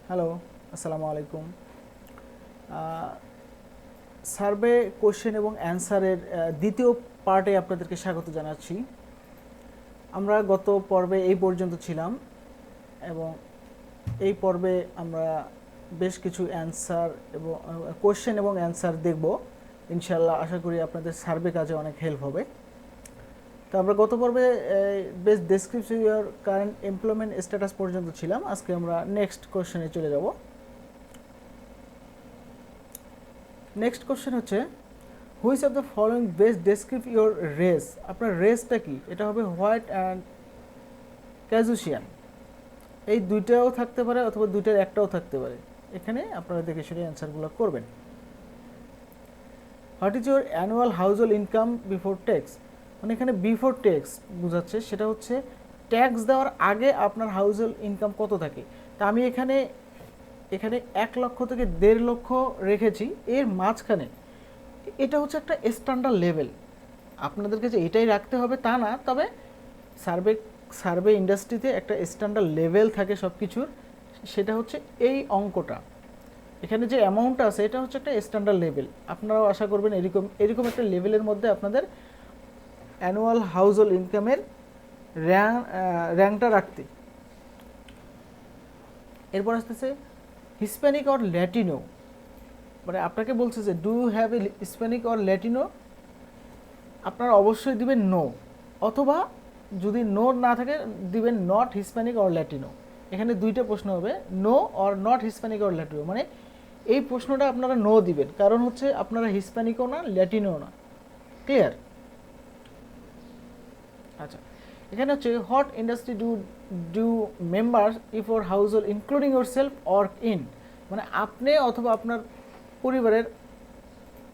Hello, আসসালামু আলাইকুম। Survey question এবং অ্যান্সারের দ্বিতীয় পার্টে আপনাদেরকে স্বাগত জানাচ্ছি। আমরা গত পর্বে এই পর্যন্ত ছিলাম এবং এই পর্বে আমরা বেশ কিছু অ্যান্সার এবং কোশ্চেন এবং অ্যান্সার দেখব। ইনশাল্লাহ আশা করি আপনাদের সার্ভে কাজে অনেক হেল্প হবে। তো আমরা গত পর্বে best description your current employment status পর্যন্ত ছিলাম। আজকে আমরা নেক্সট কোশ্চেনে চলে যাব। নেক্সট কোশ্চেন হচ্ছে, which of the following best describes your race. আপনার রেসটা কি? এটা হবে হোয়াইট অ্যান্ড ক্যাজুশিয়ান। এই দুইটাও থাকতে পারে অথবা দুইটার একটাও থাকতে পারে। এখানে আপনারা দেখে শুনে অ্যান্সারগুলো করবেন। What is your annual house hold income before tax. মানে এখানে বিফোর ট্যাক্স বোঝাচ্ছে, সেটা হচ্ছে ট্যাক্স দেওয়ার আগে আপনার হাউস হোল্ড ইনকাম কত থাকে। তা আমি এখানে 1 লক্ষ থেকে 1.5 লক্ষ রেখেছি। এর মাঝখানে এটা হচ্ছে একটা স্ট্যান্ডার্ড লেভেল। আপনাদেরকে যে এটাই রাখতে হবে তা না, তবে সার্ভে ইন্ডাস্ট্রিতে একটা স্ট্যান্ডার্ড লেভেল থাকে সব কিছুর। সেটা হচ্ছে এই অঙ্কটা, এখানে যে অ্যামাউন্টটা আছে এটা হচ্ছে একটা স্ট্যান্ডার্ড লেভেল। আপনারাও আশা করবেন এরকম একটা লেভেলের মধ্যে আপনাদের অ্যানুয়াল হাউস হোল্ড ইনকামের র্যাঙ্কটা রাখতে। এরপর আসতেছে হিসপ্যানিক অর ল্যাটিনো। মানে আপনাকে বলছে যে do you have a Hispanic or Latino, আপনারা অবশ্যই দিবেন নো, অথবা যদি নো না থাকে দিবেন নট হিসপ্যানিক অর ল্যাটিনো। এখানে দুইটা প্রশ্ন হবে, no or not Hispanic or Latino. মানে এই প্রশ্নটা আপনারা নো দিবেন, কারণ হচ্ছে আপনারা হিসপ্যানিকও না ল্যাটিনোও না। ক্লিয়ার? আচ্ছা, এখানে হচ্ছে what industry do members if or house hold including your self work in. মানে আপনি অথবা আপনার পরিবারের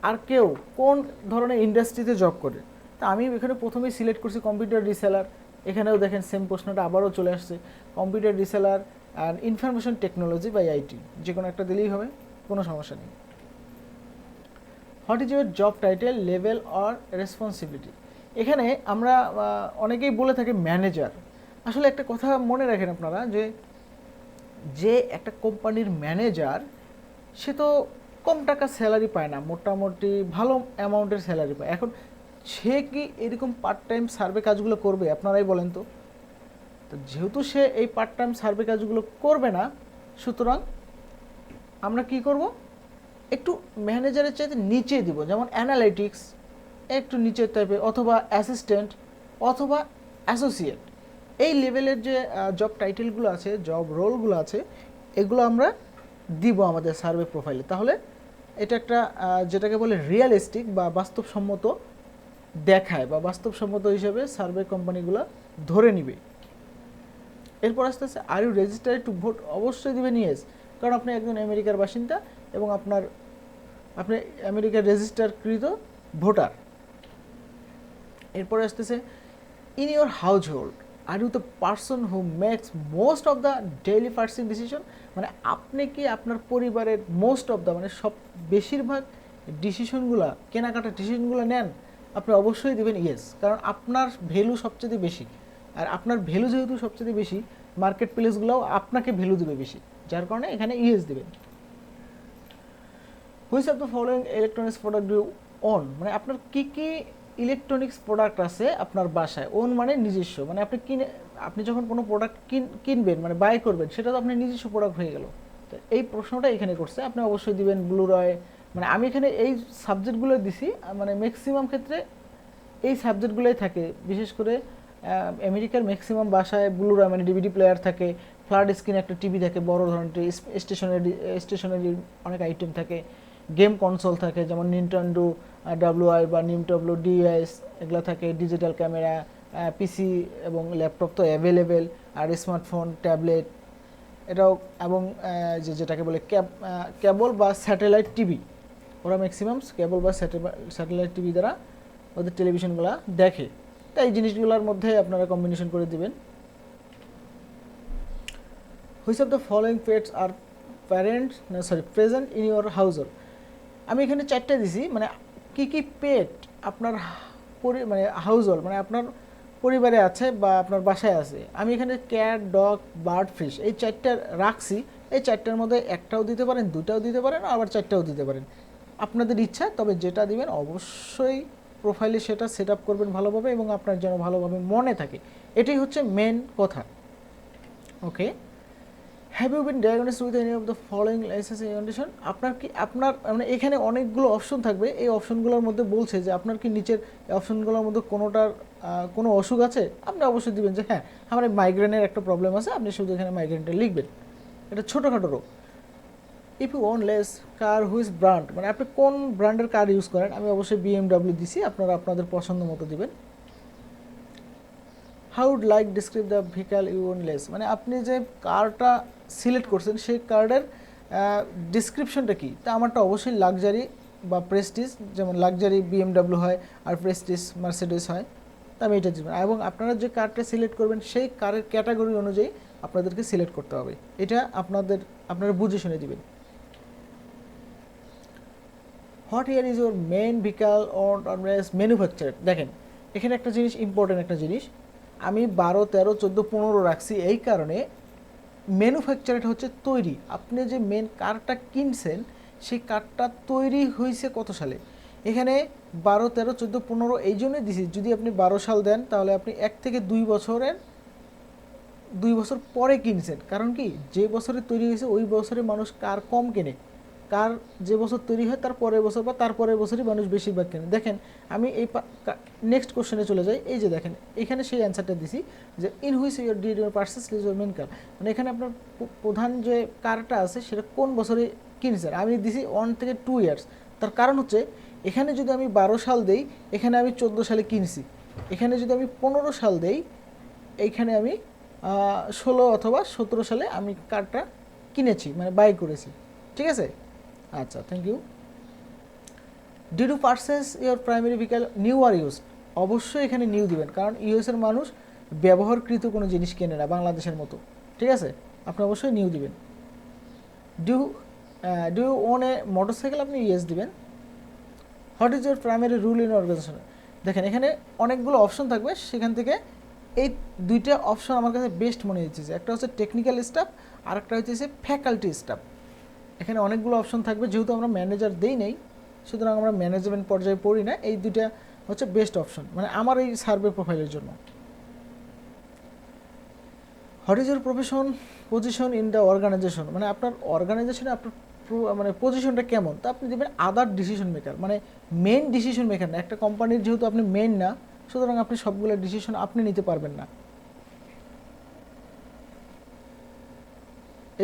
আর কেউ কোন ধরনের ইন্ডাস্ট্রিতে জব করে। তা আমি এখানে প্রথমেই সিলেক্ট করছি কম্পিউটার রিসেলার। এখানেও দেখেন সেম প্রশ্নটা আবারও চলে আসছে, কম্পিউটার রিসেলার আর ইনফরমেশন টেকনোলজি বা আইটি, যে কোনো একটা দিলেই হবে, কোনো সমস্যা নেই। What is your job title, level or responsibility. এখানে আমরা অনেকেই বলে থাকি ম্যানেজার। আসলে একটা কথা মনে রাখেন আপনারা, যে একটা কোম্পানির ম্যানেজার সে তো কম টাকা স্যালারি পায় না, মোটামুটি ভালো অ্যামাউন্টের স্যালারি পায়। এখন সে কি এরকম পার্ট টাইম সার্ভে কাজগুলো করবে? আপনারাই বলেন তো। তো যেহেতু সে এই পার্ট টাইম সার্ভে কাজগুলো করবে না, সুতরাং আমরা কি করব, একটু ম্যানেজারের চাইতে নিচে দিব, যেমন অ্যানালিটিক্স একটু নিচের টাইপের, অথবা অ্যাসিস্ট্যান্ট অথবা অ্যাসোসিয়েট। এই লেভেলের যে জব টাইটেলগুলো আছে, জব রোলগুলো আছে, এগুলো আমরা দিব আমাদের সার্ভে প্রোফাইলে। তাহলে এটা একটা যেটাকে বলে রিয়েলিস্টিক বা বাস্তবসম্মত দেখায়, বা বাস্তবসম্মত হিসেবে সার্ভে কোম্পানিগুলো ধরে নিবে। এরপর আস্তে আস্তে are you registered to vote, অবশ্যই দিবেন ইয়েস, কারণ আপনি একজন আমেরিকার বাসিন্দা এবং আপনি আমেরিকার রেজিস্টারকৃত ভোটার। এরপরে আসতেছে in your household are you the person who makes most of the daily purchasing decision. মানে আপনি কি আপনার পরিবারের মোস্ট অফ দ্য, মানে বেশিরভাগ ডিসিশনগুলো, কেনাকাটার ডিসিশনগুলো নেন। আপনি অবশ্যই দেবেন ইয়েস, কারণ আপনার ভ্যালু সবচেয়ে বেশি। আর আপনার ভ্যালু যেহেতু সবচেয়ে বেশি, মার্কেট প্লেসগুলোও আপনাকে ভ্যালু দেবে বেশি, যার কারণে এখানে ইয়েস দেবেন। Which of the following electronics product do own. মানে আপনার কী কী ইলেকট্রনিক্স প্রোডাক্ট আছে আপনার বাসায়। ওন মানে নিজস্ব, মানে আপনি যখন কোনো প্রোডাক্ট কিনবেন, মানে বাই করবেন, সেটা তো আপনার নিজস্ব প্রোডাক্ট হয়ে গেল। তো এই প্রশ্নটা এখানে করছে, আপনি অবশ্যই দিবেন ব্লুরয়। মানে আমি এখানে এই সাবজেক্টগুলো দিছি, মানে ম্যাক্সিমাম ক্ষেত্রে এই সাবজেক্টগুলোই থাকে। বিশেষ করে আমেরিকার ম্যাক্সিমাম বাসায় ব্লুরয় মানে ডিভিডি প্লেয়ার থাকে, ফ্ল্যাট স্ক্রিন একটা টিভি থাকে, বড় ধরনের স্টেশনারি অনেক আইটেম থাকে, গেম কনসোল থাকে, যেমন নিনটেন্ডো ডাব্লিউআই বা নিনটেন্ডো ডিএস, এগুলো থাকে, ডিজিটাল ক্যামেরা, পিসি এবং ল্যাপটপ তো অ্যাভেলেবেল, আর স্মার্টফোন, ট্যাবলেট এটাও, এবং যেটাকে বলে কেবল বা স্যাটেলাইট টিভি। ওরা ম্যাক্সিমাম কেবল বা স্যাটেলাইট টিভি দ্বারা ওদের টেলিভিশনগুলো দেখে। তাই এই জিনিসগুলোর মধ্যে আপনারা কম্বিনেশন করে দিবেন। Which of the following pets are present in your household. আমি এখানে 4টে দিছি, মানে কি কি পেট আপনার মানে হাউস হোল্ড মানে আপনার পরিবারে আছে বা আপনার বাসায় আছে। আমি এখানে ক্যাট, ডগ, বার্ড, ফিশ এই 4টে রাখছি, এই 4টার মধ্যে একটাও দিতে পারেন, 2টাও দিতে পারেন, আবার 4টাও দিতে পারেন, আপনাদের ইচ্ছা। তবে যেটা দিবেন অবশ্যই প্রোফাইলে সেটা সেট আপ করবেন ভালোভাবে এবং আপনার যেন ভালোভাবে মনে থাকে, এটাই হচ্ছে মেন কথা। Okay, have you been diagnosed with any of the following licensing condition? আপনার কি আপনার মানে এখানে অনেকগুলো অপশন থাকবে, এই অপশনগুলোর মধ্যে বলছে যে আপনার কি নিচের অপশনগুলোর মধ্যে কোনোটার কোনো অসুখ আছে, আপনি অবশ্যই দিবেন যে হ্যাঁ আমার মাইগ্রেনের একটা প্রবলেম আছে, আপনি শুধু এখানে মাইগ্রেনটা লিখবেন, এটা ছোটোখাটো রোগ। If you own lease car whose brand, মানে আপনি কোন ব্র্যান্ডের কার ইউজ করেন, আমি অবশ্যই BMW দিছি, আপনারা আপনাদের পছন্দ মতো দিবেন। How would like describe the vehicle you own lease, মানে আপনি যে কারটা সিলেক্ট করছেন সেই কার্ডের ডিসক্রিপশনটা কী, তা আমারটা অবশ্যই লাক্সারি বা প্রেস্টিজ, যেমন লাক্সারি BMW হয় আর প্রেস্টিজ মার্সিডিজ হয়, তা আমি এটা দিবেন। এবং আপনারা যে কারটা সিলেক্ট করবেন সেই কারের ক্যাটাগরি অনুযায়ী আপনাদেরকে সিলেক্ট করতে হবে, এটা আপনারা বুঝে শুনে দিবেন। What year is your main vehicle or manufacture, দেখেন এখানে একটা জিনিস ইম্পর্টেন্ট একটা জিনিস, আমি 12, 13, 14, 15 রাখছি এই কারণে, ম্যানুফ্যাকচারটা হচ্ছে তৈরি, আপনি যে মেন কারটা কিনছেন সেই কারটা তৈরি হয়েছে কত সালে, এখানে 12, 13, 14, 15 এই জন্যই দিছি। যদি আপনি 12 সাল দেন তাহলে আপনি 1 থেকে 2 বছরের 2 বছর পরে কিনছেন, কারণ কি যে বছরে তৈরি হয়েছে ওই বছরে মানুষ কার কম কেনে, কার যে বছর তৈরি হয় তার পরের বছর বা তার পরের বছরই মানুষ বেশিরভাগ কেনে। দেখেন আমি এই নেক্সট কোশ্চেনে চলে যাই, এই যে দেখেন এখানে সেই অ্যান্সারটা দিছি যে in which year did your purchase your main car, মানে এখানে আপনার প্রধান যে কারটা আছে সেটা কোন বছরে কিনছেন, আমি দিছি 1 থেকে 2 ইয়ার্স। তার কারণ হচ্ছে এখানে যদি আমি 12 সাল দেই, এখানে আমি 14 সালে কিনছি, এখানে যদি আমি 15 সাল দেই, এইখানে আমি 16 অথবা 17 সালে আমি কারটা কিনেছি, মানে বাই করেছি, ঠিক আছে। আচ্ছা, thank you. Did you purchase your primary vehicle new or use, অবশ্যই এখানে নিউ দিবেন, কারণ ইউএসের মানুষ ব্যবহারকৃত কোনো জিনিস কেনে না বাংলাদেশের মতো, ঠিক আছে, আপনি অবশ্যই নিউ দিবেন। Do you own a motorcycle, আপনি ইয়েস দিবেন। What is your primary rule in organization, দেখেন এখানে অনেকগুলো অপশন থাকবে, সেখান থেকে এই 2টা অপশন আমার কাছে বেস্ট মনে হচ্ছে, একটা হচ্ছে টেকনিক্যাল স্টাফ আর একটা হচ্ছে ফ্যাকাল্টি স্টাফ। এখানে অনেকগুলো অপশন থাকবে, যেহেতু আমরা ম্যানেজার দেই নেই সুতরাং আমরা ম্যানেজমেন্ট পর্যায়ে পড়ি না, এই 2টা হচ্ছে বেস্ট অপশন মানে আমার এই সার্ভে প্রোফাইলের জন্য। What is your profession position in the organization, মানে আপনার অর্গানাইজেশনে আপনার মানে পজিশনটা কেমন, তা আপনি দেবেন আদার ডিসিশন মেকার, মানে মেন ডিসিশন মেকার না, একটা কোম্পানির যেহেতু আপনি মেন না সুতরাং আপনি সবগুলো ডিসিশন আপনি নিতে পারবেন না,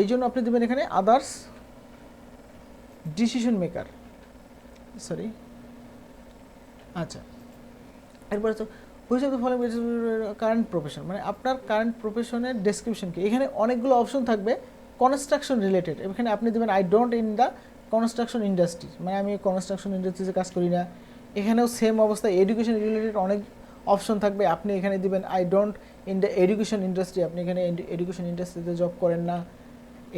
এই জন্য আপনি দেবেন এখানে আদার্স ডিসিশন মেকার, সরি। আচ্ছা, এরপরে তো which of the following current profession, মানে আপনার কারেন্ট প্রফেশনের ডেসক্রিপশন কি, এখানে অনেকগুলো অপশন থাকবে কনস্ট্রাকশন রিলেটেড, এখানে আপনি দেবেন I don't in the construction industry, মানে আমি কনস্ট্রাকশন ইন্ডাস্ট্রিতে কাজ করি না। এখানেও সেম অবস্থা, এডুকেশন রিলেটেড অনেক অপশন থাকবে, আপনি এখানে দিবেন I don't in the education industry, আপনি এখানে এডুকেশন ইন্ডাস্ট্রিতে জব করেন না।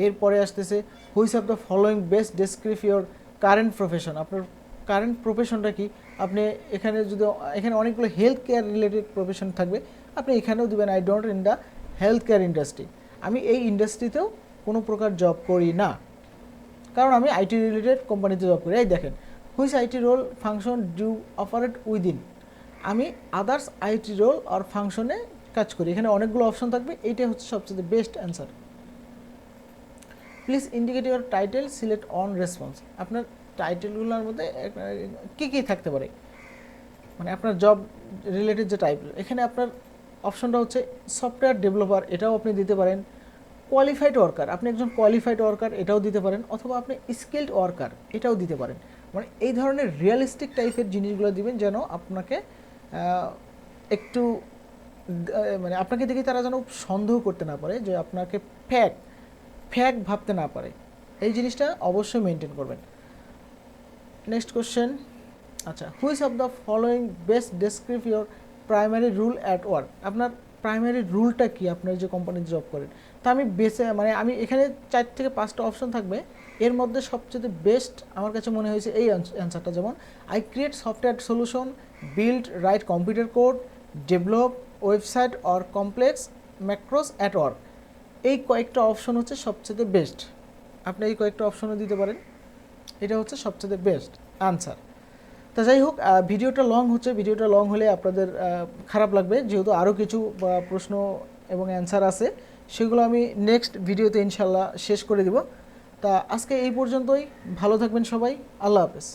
এরপরে আসতেছে which of the following best describe your current profession, আপনার কারেন্ট প্রফেশনটা কি, আপনি এখানে যদি এখানে অনেকগুলো হেলথ কেয়ার রিলেটেড প্রফেশন থাকবে, আপনি এখানেও দেবেন I don't in the health care industry, আমি এই ইন্ডাস্ট্রিতেও কোনো প্রকার জব করি না, কারণ আমি আইটি রিলেটেড কোম্পানিতে জব করি। এই দেখেন which IT role function do operate within, আমি আদার্স আইটি রোল আর ফাংশনে কাজ করি, এখানে অনেকগুলো অপশন থাকবে, এইটাই হচ্ছে সবচেয়ে best answer. Please indicate your title select on response, আপনার টাইটেলগুলোর মধ্যে কী কী থাকতে পারে, মানে আপনার জব রিলেটেড যে টাইপ, এখানে আপনার অপশনটা হচ্ছে সফটওয়্যার ডেভেলপার, এটাও আপনি দিতে পারেন, কোয়ালিফাইড ওয়ার্কার, আপনি একজন কোয়ালিফাইড ওয়ার্কার এটাও দিতে পারেন, অথবা আপনি স্কিলড ওয়ার্কার এটাও দিতে পারেন, মানে এই ধরনের রিয়েলিস্টিক টাইপের জিনিসগুলো দিবেন যেন আপনাকে একটু মানে আপনাকে দেখে তারা যেন সন্দেহ করতে না পারে, যে আপনাকে ফ্যাক ভাবতে না পারে, এই জিনিসটা অবশ্যই মেনটেন করবেন। নেক্সট কোশ্চেন, আচ্ছা, which of the following best describe your primary rule at work, আপনার প্রাইমারি রুলটা কি আপনার যে কোম্পানিতে জব করেন, তা আমি মানে আমি এখানে 4 থেকে 5টা অপশন থাকবে, এর মধ্যে সবচেয়ে বেস্ট আমার কাছে মনে হয়েছে এই অ্যান্সারটা, যেমন I create software solution, build right computer code, develop website or complex macOS at work, এই কয়েকটা অপশন হচ্ছে সবচেয়ে বেস্ট, আপনি এই কয়েকটা অপশনও দিতে পারেন। এটা হচ্ছে সবচেয়ে বেস্ট আনসার। তা যাই হোক, ভিডিওটা লং হচ্ছে, ভিডিওটা লং হলে আপনাদের খারাপ লাগবে, যেহেতু আরও কিছু প্রশ্ন এবং অ্যান্সার আছে, সেগুলো আমি নেক্সট ভিডিওতে ইনশাল্লাহ শেষ করে দিব। তা আজকে এই পর্যন্তই, ভালো থাকবেন সবাই, আল্লাহ হাফেজ।